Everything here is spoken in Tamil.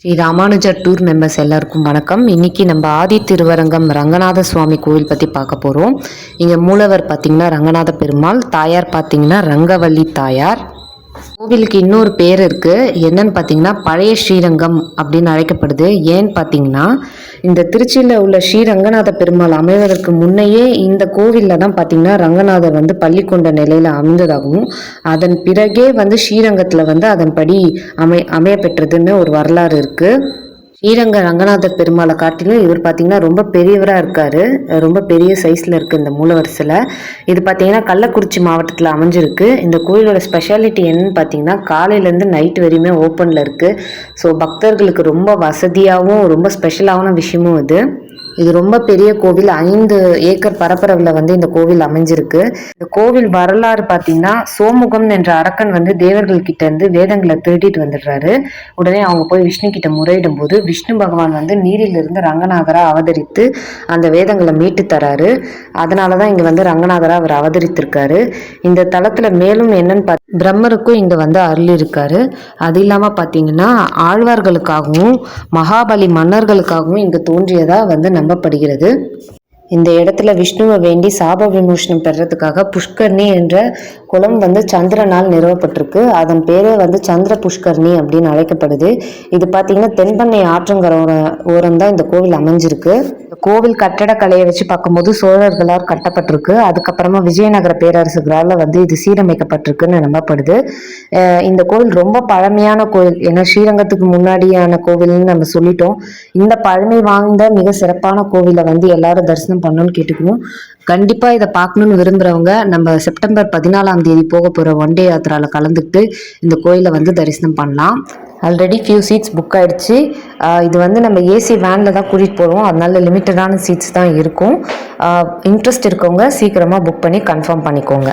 ஸ்ரீ ராமானுஜர் டூர் மெம்பர்ஸ் எல்லாருக்கும் வணக்கம். இன்னைக்கு நம்ம ஆதி திருவரங்கம் ரங்கநாத சுவாமி கோவில் பற்றி பார்க்க போகிறோம். இங்கே மூலவர் பார்த்திங்கன்னா ரங்கநாத பெருமாள், தாயார் பார்த்திங்கன்னா ரங்கவள்ளி தாயார். கோவிலுக்கு இன்னொரு பேர் இருக்குது. என்னன்னு பார்த்தீங்கன்னா பழைய ஸ்ரீரங்கம் அப்படின்னு அழைக்கப்படுது. ஏன்னு பார்த்தீங்கன்னா இந்த திருச்சியில் உள்ள ஸ்ரீரங்கநாத பெருமாள் அமைவதற்கு முன்னையே இந்த கோவிலில் தான் பார்த்தீங்கன்னா ரங்கநாதர் பள்ளி கொண்ட நிலையில் அமைந்ததாகவும் அதன் பிறகே ஸ்ரீரங்கத்தில் அதன்படி அமைய பெற்றதுன்னு ஒரு வரலாறு இருக்குது. ஸ்ரீரங்க ரங்கநாதர் பெருமாளை காட்டிலும் இவர் பார்த்தீங்கன்னா ரொம்ப பெரியவராக இருக்கார். ரொம்ப பெரிய சைஸில் இருக்குது இந்த மூலவர் சிலை. இது பார்த்தீங்கன்னா கள்ளக்குறிச்சி மாவட்டத்தில் அமைஞ்சிருக்கு. இந்த கோயிலோட ஸ்பெஷாலிட்டி என்னன்னு பார்த்தீங்கன்னா காலையிலேருந்து நைட் வரையுமே ஓப்பனில் இருக்குது. ஸோ பக்தர்களுக்கு ரொம்ப வசதியாகவும் ரொம்ப ஸ்பெஷலான விஷயமும் இது ரொம்ப பெரிய கோவில். 5 ஏக்கர் பரப்பளவில் இந்த கோவில் அமைஞ்சிருக்கு. இந்த கோவில் வரலாறு பார்த்தீங்கன்னா சோமுகம் என்ற அரக்கன் தேவர்கள் கிட்ட இருந்து வேதங்களை திருடிட்டு வந்துடுறாரு. உடனே அவங்க போய் விஷ்ணு கிட்ட முறையிடும் போது விஷ்ணு பகவான் நீரிலிருந்து ரங்கநாதரா அவதரித்து அந்த வேதங்களை மீட்டு தராரு. அதனால தான் இங்கே ரங்கநாதரா அவர் அவதரித்திருக்காரு. இந்த தலத்தில் மேலும் என்னன்னு பிரம்மருக்கும் இங்கே அருள் இருக்காரு. அது இல்லாமல் பார்த்தீங்கன்னா ஆழ்வார்களுக்காகவும் மகாபலி மன்னர்களுக்காகவும் இங்கே தோன்றியதா நம்பப்படுகிறது. இந்த இடத்துல விஷ்ணுவை வேண்டி சாப விமோசனம் பெறதுக்காக புஷ்கர்ணி என்ற குளம் சந்திரனால் நிறுவப்பட்டிருக்கு. அதன் பேரே சந்திர புஷ்கர்ணி அப்படின்னு அழைக்கப்படுது. இது பார்த்தீங்கன்னா தென்பண்ணை ஆற்றங்கரை ஓரம் தான் இந்த கோவில் அமைஞ்சிருக்கு. கோவில் கட்டடக்கலையை வச்சு பார்க்கும்போது சோழர்களால் கட்டப்பட்டிருக்கு. அதுக்கப்புறமா விஜயநகர பேரரசுகளால் இது சீரமைக்கப்பட்டிருக்குன்னு நம்பப்படுது. இந்த கோவில் ரொம்ப பழமையான கோவில். ஏன்னா ஸ்ரீரங்கத்துக்கு முன்னாடியான கோவில்னு நம்ம சொல்லிட்டோம். இந்த பழமை வாய்ந்த மிக சிறப்பான கோவிலை எல்லாரும் தரிசனம் பண்ணணும்னு கேட்டுக்குவோம். கண்டிப்பா இதை பார்க்கணும்னு விரும்புறவங்க நம்ம செப்டம்பர் 14ஆம் தேதி போக போற ஒன் டே யாத்திரால கலந்துக்கிட்டு இந்த கோயிலை தரிசனம் பண்ணலாம். ஆல்ரெடி ஃபியூ சீட்ஸ் புக் ஆயிடுச்சு. இது நம்ம ஏசி வேனில் தான் கூட்டிகிட்டு போகிறோம். அதனால லிமிட்டடான சீட்ஸ் தான் இருக்கும். இன்ட்ரெஸ்ட் இருக்கவங்க சீக்கிரமாக புக் பண்ணி கன்ஃபார்ம் பண்ணிக்கோங்க.